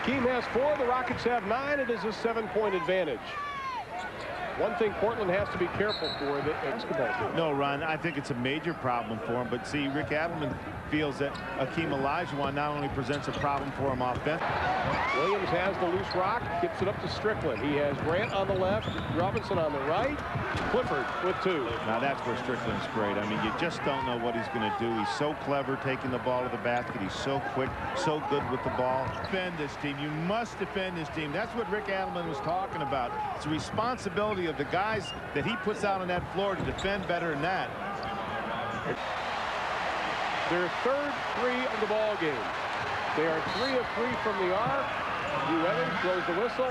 Hakeem has 4. The Rockets have 9. It is a 7-point advantage. One thing Portland has to be careful for the basketball team. No, Ron, I think it's a major problem for him. But see, Rick Adelman feels that Hakeem Olajuwon not only presents a problem for him offensively. Williams has the loose rock, gets it up to Strickland. He has Grant on the left, Robinson on the right, Clifford with 2. Now that's where Strickland's great. I mean, you just don't know what he's going to do. He's so clever taking the ball to the basket. He's so quick, so good with the ball. Defend this team. You must defend this team. That's what Rick Adelman was talking about. It's the responsibility of the guys that he puts out on that floor to defend better than that. Their third 3 of the ball game. They are 3 of 3 from the arc. Hugh Evans throws the whistle.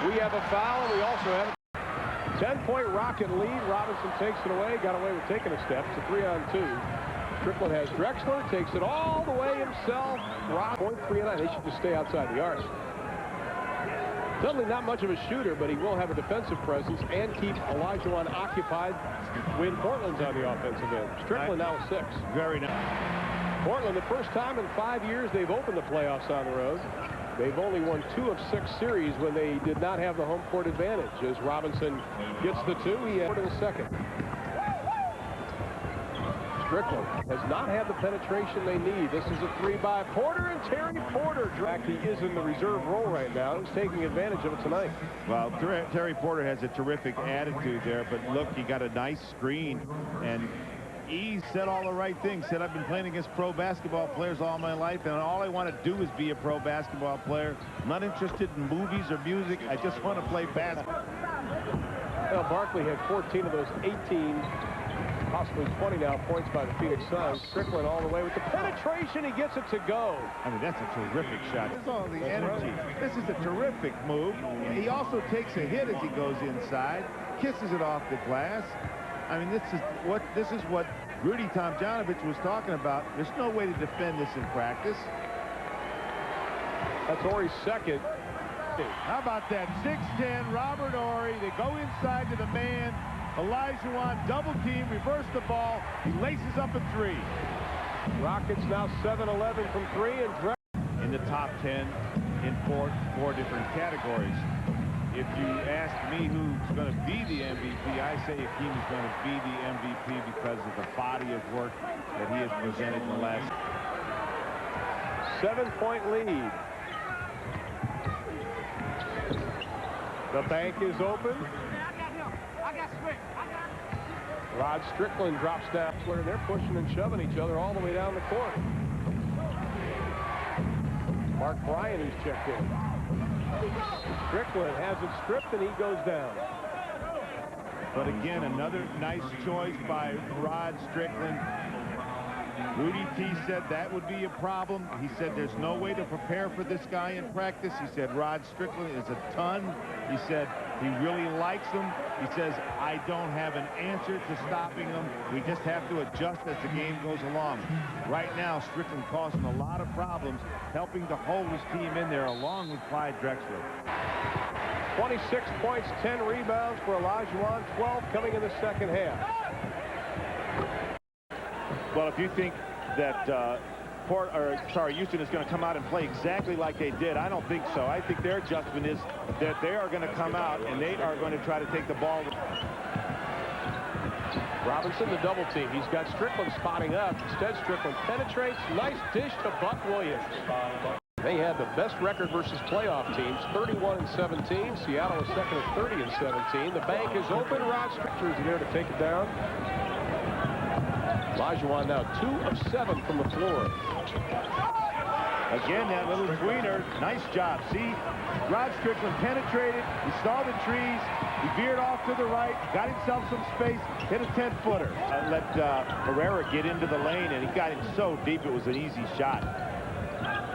We have a foul, and we also have a 10-point Rocket lead. Robinson takes it away. Got away with taking a step. It's a 3-on-2. Strickland has Drexler. Takes it all the way himself. Point 3-9. They should just stay outside the arc. Suddenly not much of a shooter, but he will have a defensive presence and keep Olajuwon occupied when Portland's on the offensive end. Strickland now 6. Very nice. Portland, the first time in 5 years they've opened the playoffs on the road. They've only won 2 of 6 series when they did not have the home court advantage. As Robinson gets the 2, he had in the second. Strickland has not had the penetration they need. This is a 3 by Porter, and Terry Porter. He is in the reserve role right now. He's taking advantage of it tonight. Well, Terry Porter has a terrific attitude there, but look, he got a nice screen, and he said all the right things. Said, I've been playing against pro basketball players all my life, and all I want to do is be a pro basketball player. I'm not interested in movies or music. I just want to play basketball. Well, Barkley had 14 of those 18, possibly 20 now, points by the Phoenix Suns. Strickland all the way with the penetration. He gets it to go. I mean, that's a terrific shot. There's all the energy. This is a terrific move. He also takes a hit as he goes inside, kisses it off the glass. I mean, this is what Rudy Tomjanovich was talking about. There's no way to defend this in practice. That's Horry's second. How about that 6'10" Robert Horry? They go inside to the man. Olajuwon double team, reverse the ball. He laces up a 3. Rockets now 7-11 from 3, and in the top 10 in four different categories. If you ask me who's going to be the MVP, I say Hakeem is going to be the MVP because of the body of work that he has presented in the last. 7-point lead. The bank is open. Rod Strickland drops down where they're pushing and shoving each other all the way down the court. Mark Bryan is checked in. Strickland has it stripped, and he goes down. But again, another nice choice by Rod Strickland. Rudy T said that would be a problem. He said there's no way to prepare for this guy in practice. He said Rod Strickland is a ton. He said he really likes him. He says, I don't have an answer to stopping him. We just have to adjust as the game goes along. Right now, Strickland causing a lot of problems, helping to hold his team in there along with Clyde Drexler. 26 points, 10 rebounds for Olajuwon, 12 coming in the second half. Well, if you think that Houston is going to come out and play exactly like they did, I don't think so. I think their adjustment is that they are going to come out and they are going to try to take the ball. Robinson, the double team. He's got Strickland spotting up. Instead, Strickland penetrates. Nice dish to Buck Williams. They had the best record versus playoff teams, 31-17. Seattle is second at 30-17. The bank is open. Rod Strickland is there to take it down. Olajuwon now 2 of 7 from the floor. Again, that little tweener. Nice job. See, Rod Strickland penetrated. He saw the trees. He veered off to the right, got himself some space, hit a 10-footer. Let Herrera get into the lane, and he got him so deep it was an easy shot.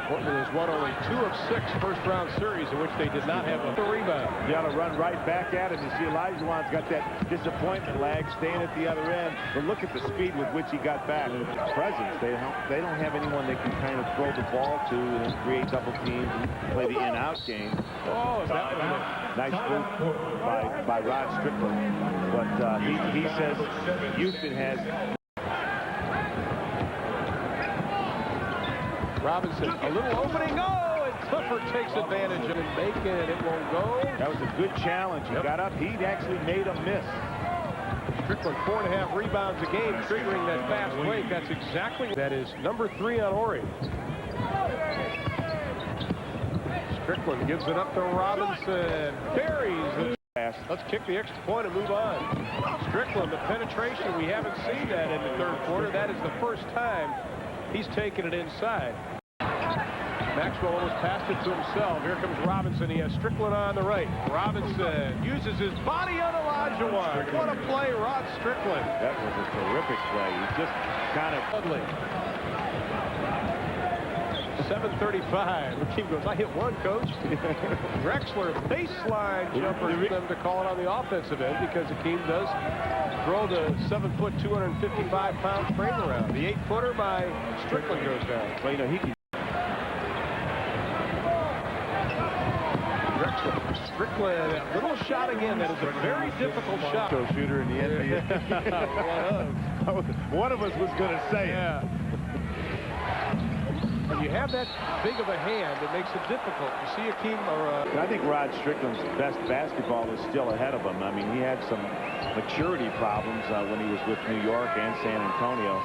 Portland has won only 2 of 6 first-round series in which they did not have a rebound. You got to run right back at him. You see Olajuwon's got that disappointment lag staying at the other end. But look at the speed with which he got back. Presence. They don't have anyone they can kind of throw the ball to and create double teams and play the in-out game. Oh, that was nice move by Rod Strickland. But he says Houston has. Robinson, a little opening. Oh, and Clifford takes advantage of it, making it. It won't go. That was a good challenge. He got up. He actually made a miss. Strickland 4.5 rebounds a game, triggering that fast break. That's exactly that is number 3 on Ori. Strickland gives it up to Robinson. Buries the pass. Let's kick the extra point and move on. Strickland, the penetration. We haven't seen that in the third quarter. That is the first time he's taken it inside. Maxwell almost passed it to himself. Here comes Robinson. He has Strickland on the right. Robinson uses his body on Olajuwon. What a play, Rod Strickland. That was a terrific play. He just kind of Dudley. 7:35. The team goes, I hit one, coach. Drexler, baseline jumper for them to call it on the offensive end because Akeem does throw the 7-foot, 255-pound frame around. The 8-footer by Strickland goes down. well, you know, he can. Strickland, a little shot again. That is a very difficult shot. Shooter in the NBA. One of us was going to say it. When you have that big of a hand, it makes it difficult. You see Akeem or I think Rod Strickland's best basketball is still ahead of him. I mean, he had some maturity problems when he was with New York and San Antonio,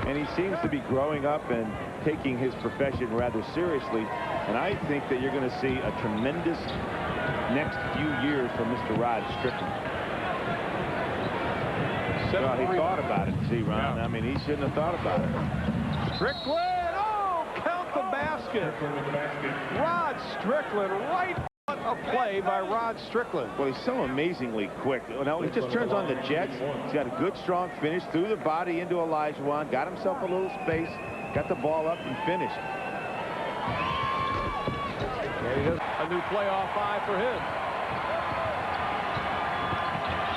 and he seems to be growing up and taking his profession rather seriously. And I think that you're going to see a tremendous next few years from Mr. Rod Strickland. Well, he thought about it, see, Ron. Yeah. I mean, he shouldn't have thought about it. Strickland! Count the basket. Rod Strickland, right on a play by Rod Strickland. Well, he's so amazingly quick. Now, he just turns on the jets. He's got a good, strong finish through the body into Olajuwon. Got himself a little space. Got the ball up and finished. And he does a new playoff high for him.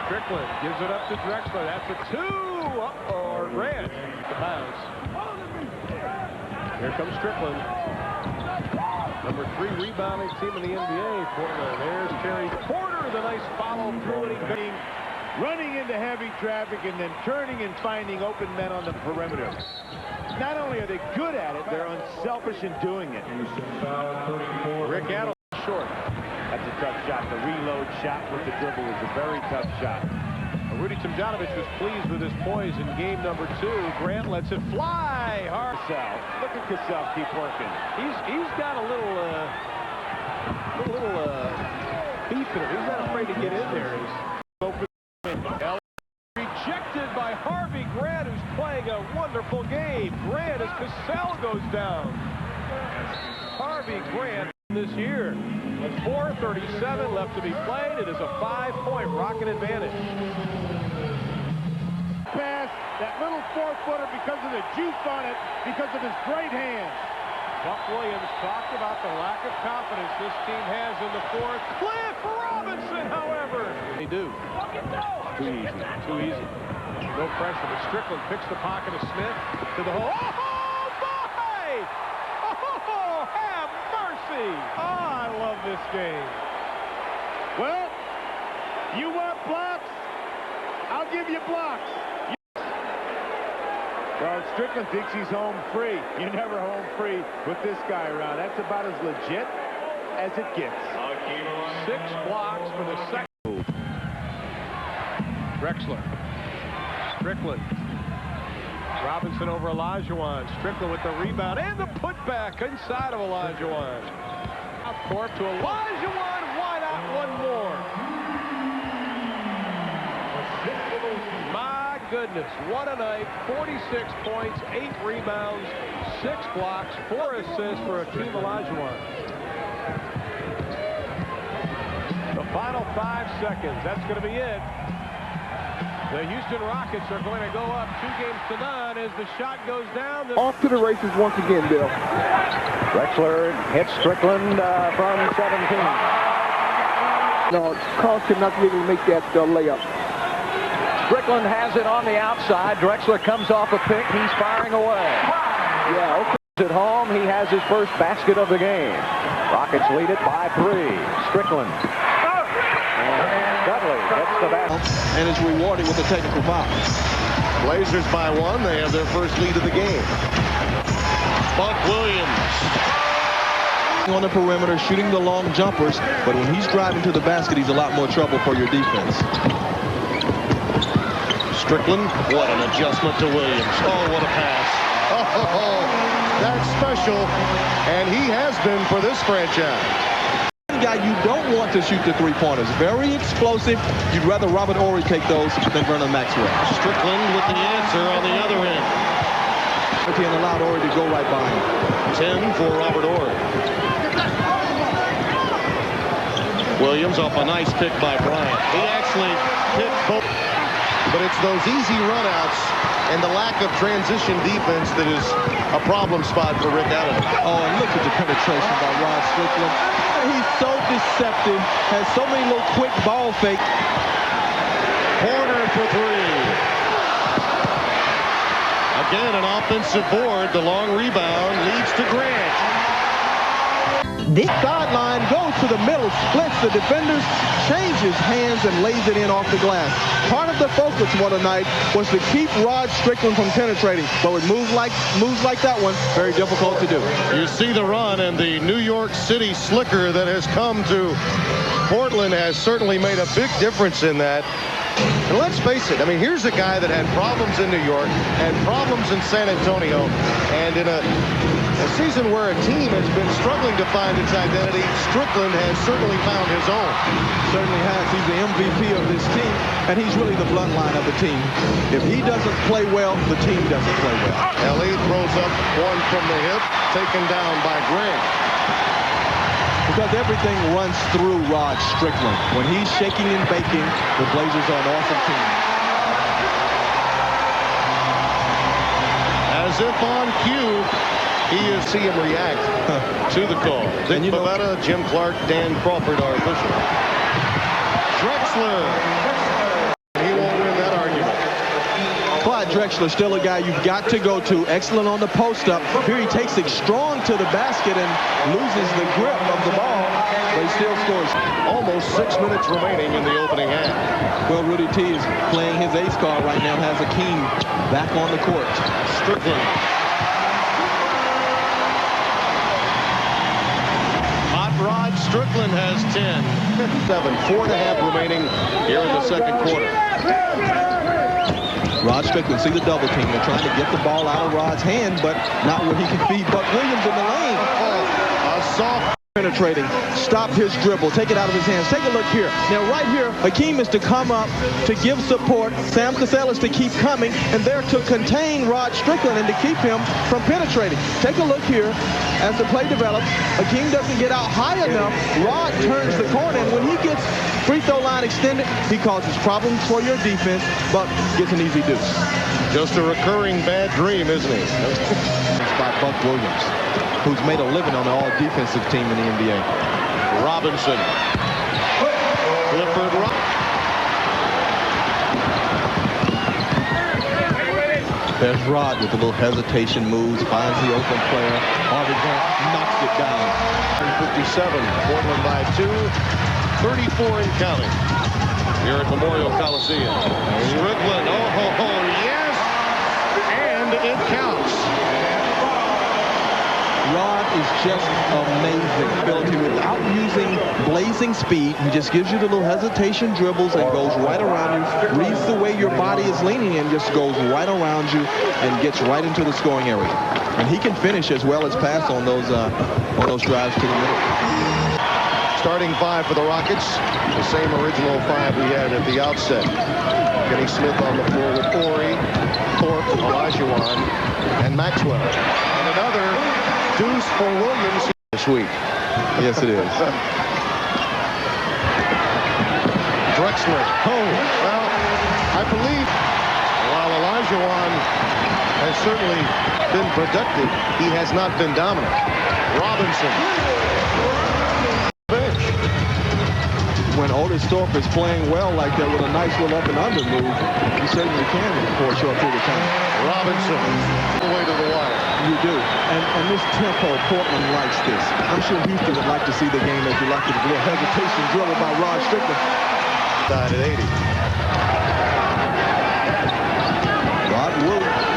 Strickland gives it up to Drexler. That's a 2. Uh-oh, Grant. The bounce. Here comes Strickland. Number 3 rebounding team in the NBA. Portland. There's Terry Porter. The nice follow through. Running into heavy traffic and then turning and finding open men on the perimeter. Not only are they good at it, they're unselfish in doing it. Rick Adams short. That's a tough shot. The reload shot with the dribble is a very tough shot. Rudy Tomjanovich was pleased with his poise in game number 2. Grant lets it fly hard. Look at Cassell keep working. He's got a little beef in him. He's not afraid to get in there. Rejected by Harvey Grant, who's playing a wonderful game. Grant as Cassell goes down. Harvey Grant this year. 4:37 left to be played. It is a 5-point Rocket advantage. Pass, that little 4-footer because of the juice on it, because of his great hands. Buck Williams talked about the lack of confidence this team has in the fourth. Cliff Robinson, however. They do. Too easy. Too easy. No pressure, but Strickland picks the pocket of Smith to the hole. Oh, boy! Oh, have mercy! Oh, I love this game. Well, you want blocks? I'll give you blocks. Well, Strickland thinks he's home free. You're never home free with this guy around. That's about as legit as it gets. 6 blocks for the second move. Drexler. Strickland. Robinson over Olajuwon. Strickland with the rebound and the putback inside of Olajuwon. Out court to Olajuwon. Wide out one more. My goodness, what a night. 46 points, 8 rebounds, 6 blocks, 4 assists for Akeem Olajuwon. The final 5 seconds. That's going to be it. The Houston Rockets are going to go up 2-0 as the shot goes down. Off to the races once again, Bill. Drexler hits Strickland from 17. No, caused him not to be able to make that layup. Strickland has it on the outside. Drexler comes off a pick. He's firing away. Yeah, okay. At home, he has his first basket of the game. Rockets lead it by 3. Strickland. And Dudley hits the basket. And is rewarded with a technical foul. Blazers by 1. They have their first lead of the game. Buck Williams. On the perimeter, shooting the long jumpers, but when he's driving to the basket, he's a lot more trouble for your defense. Strickland, what an adjustment to Williams. Oh, what a pass. Oh, that's special, and he has been for this franchise. Guy you don't want to shoot the three-pointers. Very explosive. You'd rather Robert Horry take those than Vernon Maxwell. Strickland with the answer on the other end. And allowed Horry to go right by him. 10 for Robert Horry. Williams off a nice pick by Bryant. He actually picked both. But it's those easy runouts and the lack of transition defense that is a problem spot for Rick Allen. Oh, and look at the penetration by Rod Strickland. He's so deceptive, has so many little quick ball fakes. Corner for three. Again, an offensive board. The long rebound leads to Grant. This sideline goes to the middle, splits the defenders, changes hands, and lays it in off the glass. Part of the focus for tonight was to keep Rod Strickland from penetrating, but with moves like that one, very difficult to do. You see the run, and the New York City slicker that has come to Portland has certainly made a big difference in that. And let's face it, I mean, here's a guy that had problems in New York, had problems in San Antonio, and in a season where a team has been struggling to find its identity, Strickland has certainly found his own. Certainly has. He's the MVP of this team, and he's really the bloodline of the team. If he doesn't play well, the team doesn't play well. Ellie throws up one from the hip, taken down by Grant. Because everything runs through Rod Strickland. When he's shaking and baking, the Blazers are an awesome team. As if on cue, see him react to the call. Dick Bavetta, Jim Clark, Dan Crawford are official. Drexler. He won't win that argument. Clyde Drexler, still a guy you've got to go to. Excellent on the post-up. Here he takes it strong to the basket and loses the grip of the ball, but he still scores. Almost 6 minutes remaining in the opening half. Well, Rudy T is playing his ace card right now, has Akeem back on the court. Strickland. Hot Rod Strickland has 10. 7, 4.5 remaining here in the second quarter. Rod Strickland, see the double team. They're trying to get the ball out of Rod's hand, but not where he can feed Buck Williams in the lane. A soft penetrating, stop his dribble, take it out of his hands. Take a look here. Now right here, Akeem is to come up to give support. Sam Cassell is to keep coming, and there to contain Rod Strickland and to keep him from penetrating. Take a look here as the play develops. Akeem doesn't get out high enough. Rod turns the corner, and when he gets free throw line extended, he causes problems for your defense, but gets an easy deuce. Just a recurring bad dream, isn't he? It's by Buck Williams, who's made a living on the all-defensive team in the NBA. Robinson. Clifford. There's Rod with a little hesitation moves, finds the open player. Harvey Grant knocks it down. 57, Portland by 2, 34 and counting. Here at Memorial Coliseum. Strickland, oh, yes, and it counts. Rod is just amazing. Ability without using blazing speed. He just gives you the little hesitation dribbles and goes right around you. Reads the way your body is leaning and just goes right around you and gets right into the scoring area. And he can finish as well as pass on those drives to the middle. Starting 5 for the Rockets, the same original 5 we had at the outset. Kenny Smith on the floor with Horry, Thorpe, Olajuwon, and Maxwell. And another deuce for Williams this week. Yes, it is. Drexler. Oh, well, I believe while Olajuwon has certainly been productive, he has not been dominant. Robinson. When Otis Thorpe is playing well like that with a nice little up and under move, you certainly can for a short period of time. Robinson, all the way to the wire. You do. And this tempo, Portland likes this. I'm sure Houston would like to see the game as you like it. A little hesitation dribble by Rod Strickland. Side at 80.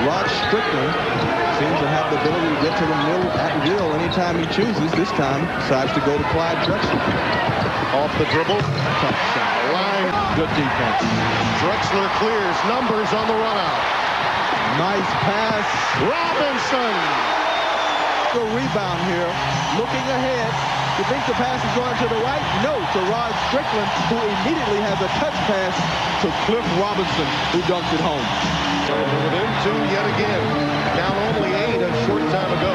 Rod Strickland Seems to have the ability to get to the middle at will anytime he chooses. This time, decides to go to Clyde Drexler. Off the dribble. Tough shot. Line. Good defense. Drexler clears. Numbers on the run out. Nice pass. Robinson. The rebound here. Looking ahead. You think the pass is going to the right? No, to Rod Strickland, who immediately has a touch pass to Cliff Robinson, who dunks it home. Within two yet again. Down only 8 a short time ago.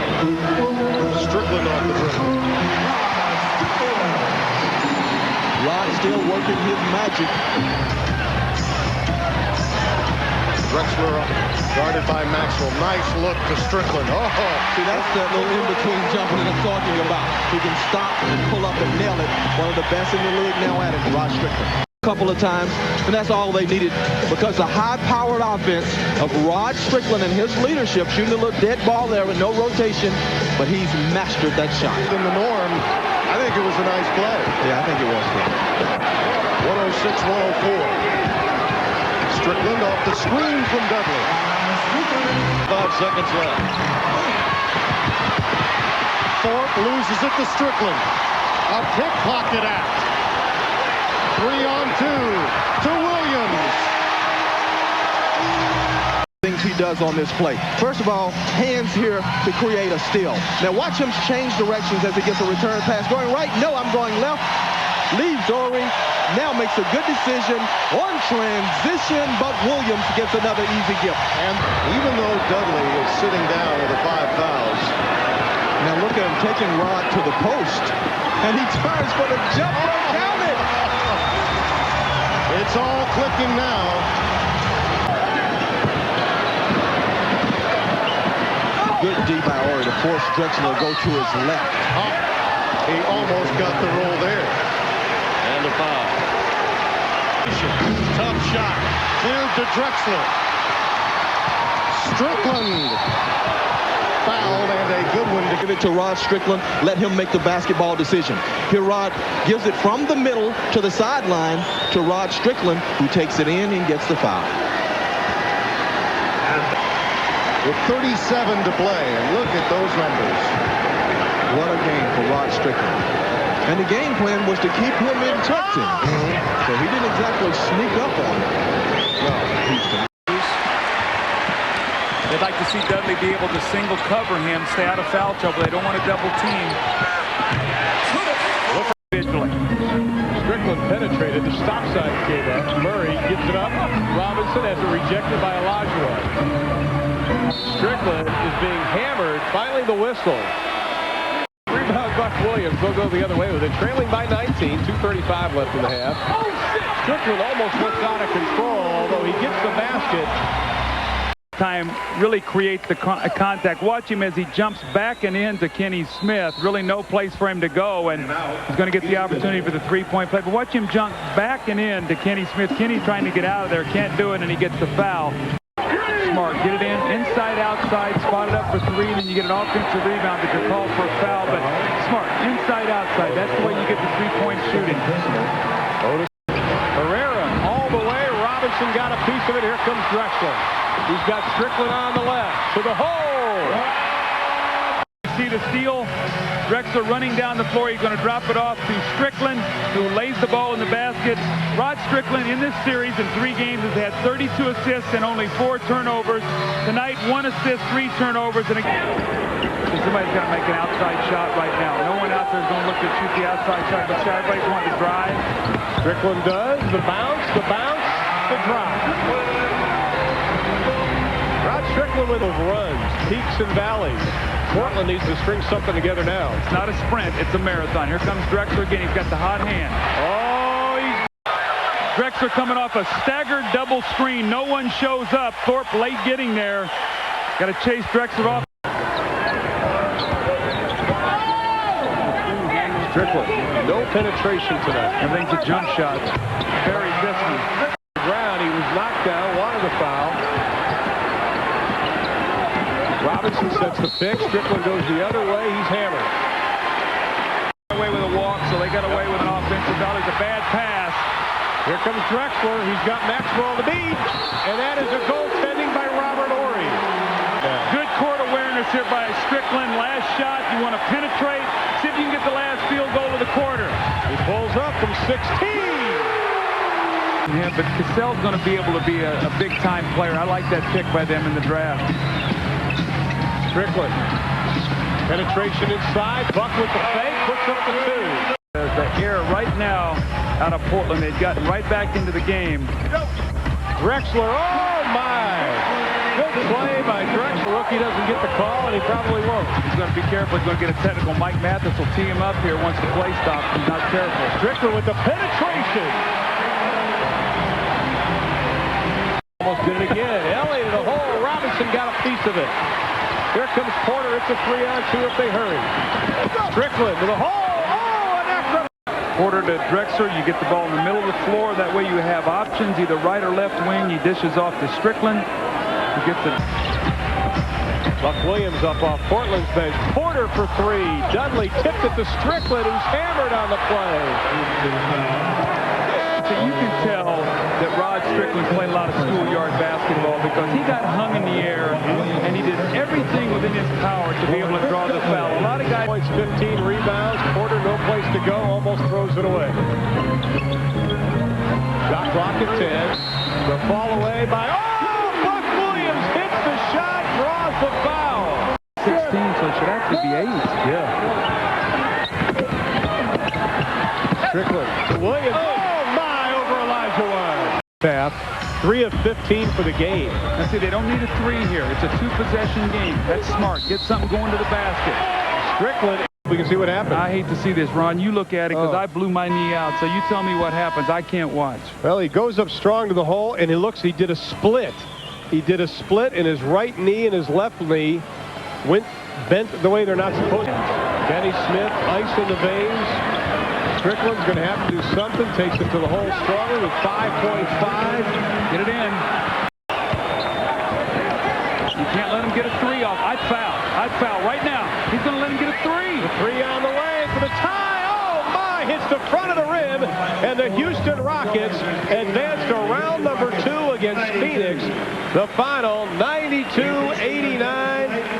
Strickland off the dribble. Rod still working his magic. Drexler guarded by Maxwell. Nice look to Strickland. Oh, see, that's the little in-between jumping that I'm talking about. He can stop and pull up and nail it. One of the best in the league now at it, Rod Strickland. A couple of times, and that's all they needed, because the high-powered offense of Rod Strickland and his leadership, shooting a little dead ball there with no rotation, but he's mastered that shot. In the norm, I think it was a nice play. Yeah, I think it was too. 106-104. Strickland off the screen from Dudley. 5 seconds left. Thorpe loses it to Strickland. A pickpocket act. 3-on-2 to Williams. Things he does on this play. First of all, hands here to create a steal. Now watch him change directions as he gets a return pass. Going right? No, I'm going left. Leaves Dory. Now makes a good decision on transition, but Williams gets another easy gift. And even though Dudley is sitting down with the 5 fouls. Now look at him taking Rod to the post. And he turns for the jumper. Count it! It's all clicking now. Good D by Ori to force Drexler to go to his left. Oh, he almost got the roll there. And a foul. Tough shot. Cleared to Drexler. Strickland. Fouled, and a good one to give it to Rod Strickland. Let him make the basketball decision. Here Rod gives it from the middle to the sideline to Rod Strickland, who takes it in and gets the foul. With 37 to play, and look at those numbers. What a game for Rod Strickland. And the game plan was to keep him in Tucson. So he didn't exactly sneak up on him. No, Houston. They'd like to see Dudley be able to single cover him, stay out of foul trouble. They don't want to double team. Vigilantly. Strickland penetrated. The stop sign came up. Murray gives it up. Robinson has it rejected by Olajuwon. Strickland is being hammered. Finally the whistle. Rebound Buck Williams. They'll go the other way with it. Trailing by 19. 2:35 left in the half. Strickland almost looks out of control, although he gets the basket. Time really create the contact. Watch him as he jumps back and into Kenny Smith. Really no place for him to go, and he's going to get the opportunity for the three-point play. But watch him jump back and in to Kenny Smith. Kenny's trying to get out of there, can't do it, and he gets the foul. Smart, get it in, inside, outside, spot it up for 3, and then you get an offensive rebound, but you're called for a foul. But Smart, inside, outside. That's the way you get the three-point shooting. Herrera all the way. Robinson got a piece of it. Here comes Drexler. He's got Strickland on the left to the hole. See the steal. Drexler running down the floor. He's going to drop it off to Strickland, who lays the ball in the basket. Rod Strickland in this series in 3 games has had 32 assists and only 4 turnovers. Tonight, 1 assist, 3 turnovers. And again, somebody's got to make an outside shot right now. No one out there is going to look to shoot the outside shot, but everybody's wanting to drive. Strickland does. The bounce, the drive. Rod Strickland with those runs, peaks and valleys. Portland needs to string something together now. It's not a sprint, it's a marathon. Here comes Drexler again. He's got the hot hand. Drexler coming off a staggered double screen. No one shows up. Thorpe late getting there. Got to chase Drexler off. Strickland, no penetration tonight. Everything's a jump shot. Very distant. Ground, he was knocked down, wanted a foul. Robinson sets the pick. Strickland goes the other way. He's hammered. Away with a walk, so they got away with an offensive foul. It's a bad pass. Here comes Drexler. He's got Maxwell on the beat, and that is a goaltending by Robert Horry. Good court awareness. here by Strickland. Last shot, you want to penetrate. See if you can get the last field goal of the quarter. He pulls up from 16. Yeah, but Cassell's going to be able to be a big-time player. I like that pick by them in the draft. Strickland. Penetration inside. Buck with the fake. Puts up the 2. The air right now out of Portland. They've gotten right back into the game. Drexler. Oh, my. Good play by Drexler. Rookie doesn't get the call, and he probably won't. He's going to be careful. He's going to get a technical. Mike Mathis will tee him up here once the play stops. He's not careful. Strickland with the penetration. Almost did it again. Elliott in the hole. Robinson got a piece of it. Here comes Porter. It's a 3-on-2 if they hurry. Strickland to the hole. Oh, an extra. Porter to Drexler. You get the ball in the middle of the floor. That way you have options, either right or left wing. He dishes off to Strickland. He gets it. Buck Williams up off Portland's bench. Porter for 3. Dudley tipped it to Strickland, who's hammered on the play. So you can tell that Rod Strickland played a lot of schoolyard basketball because he got hung in the air and he did everything within his power to be able to draw the foul. A lot of guys. Points, 15 rebounds. Porter no place to go, almost throws it away. Shot clock at 10. The fall away by. Oh, Buck Williams hits the shot, draws the foul. 16, so it should actually be 8. Yeah. Strickland to Williams. Oh, my, over Elijah Wise. Path. 3 of 15 for the game. Now see, they don't need a 3 here. It's a 2-possession game. That's smart. Get something going to the basket. Strickland. We can see what happens. I hate to see this, Ron. You look at it because I blew my knee out. So you tell me what happens. I can't watch. Well, he goes up strong to the hole, and he did a split. He did a split, and his right knee and his left knee went bent the way they're not supposed to. Benny Smith, ice in the veins. Strickland's going to have to do something. Takes it to the hole strongly with 5.5. Get it in. You can't let him get a 3 off. I'd foul. I'd foul right now. He's going to let him get a 3. The 3 on the way for the tie. Oh, my. Hits the front of the rim. And the Houston Rockets advance to round number 2 against Phoenix. The final 92-89.